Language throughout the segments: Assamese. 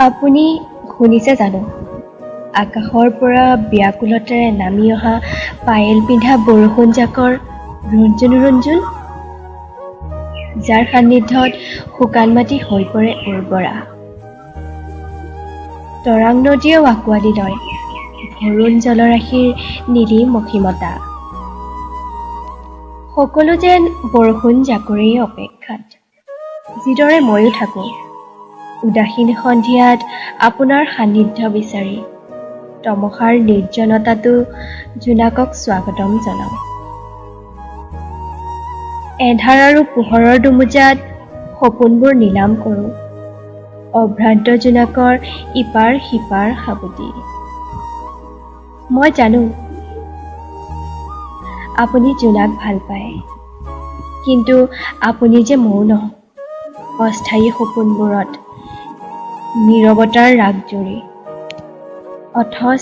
আপুনি শুনিছে জানো? আকাশৰ পৰা ব্যাকুলতাৰে নামি অহা পায়েল পিন্ধা বৰষুণজাকৰ ৰুণজুন ৰুণজুন, যাৰ সান্নিধ্যত শুকান মাটি হৈ পৰে উৰ্বৰা। তৰাং নদীয়েও আঁকোৱালি লয় ভৰুণ জলৰাশিৰ নীলি মসীমতা। সকলো যেন বৰষুণ জাকৰেই অপেক্ষাত, যিদৰে ময়ো থাকোঁ উদাসীন সন্ধিয়াত আপোনাৰ সান্নিধ্য বিচাৰি। তমসাৰ নিৰ্জনতাতো জোনাকক স্বাগতম জনাওঁ। এন্ধাৰ আৰু পোহৰৰ দুমোজাত সপোনবোৰ নিলাম কৰোঁ, অভ্ৰান্ত জোনাকৰ ইপাৰ সিপাৰ সাবুতি। মই জানো আপুনি জোনাক ভাল পায়, কিন্তু আপুনি যে মৌন, অস্থায়ী সপোনবোৰত নীৰৱতাৰ ৰাগজুৰি। অথচ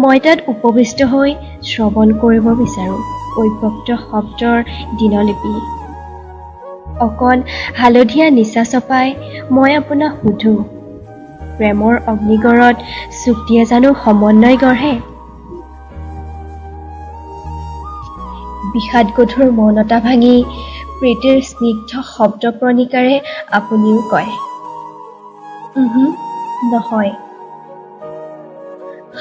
মই তাত উপবিষ্ট হৈ শ্ৰৱণ কৰিব বিচাৰোঁ ঐক্যক্ত শব্দৰ দিনলিপি। অকণ হালধীয়া নিচা চপাই মই আপোনাক সুধো, প্ৰেমৰ অগ্নিগড়ত চুক্তিয়ে জানো সমন্বয় গঢ়ে? বিষাদগধুৰ মৌনতা ভাঙি প্ৰীতিৰ স্নিগ্ধ শব্দ প্ৰণিকাৰে আপুনিও কয়, নহয়।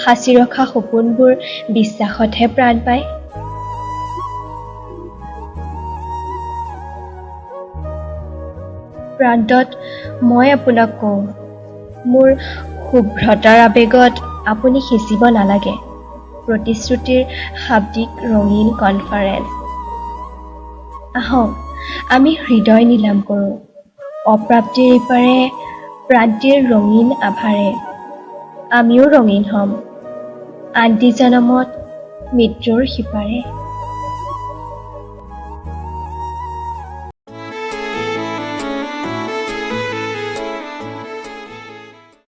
সাঁচি ৰখা সপোনবোৰ বিশ্বাসতহে প্ৰাণ পায়। প্ৰান্তত মই আপোনাক কওঁ, মোৰ শুভ্ৰতাৰ আৱেগত আপুনি সিঁচিব নালাগে প্ৰতিশ্ৰুতিৰ শাব্দিক ৰঙীন কনফাৰেন্স। আহক আমি হৃদয় নিলাম কৰোঁ অপ্ৰাপ্তিৰ ইপাৰে প্ৰান্তিৰ ৰঙীন আভাৰে। আমিও ৰঙীন হ'ম আনটি জনমত মৃত্যুৰ সিপাৰে।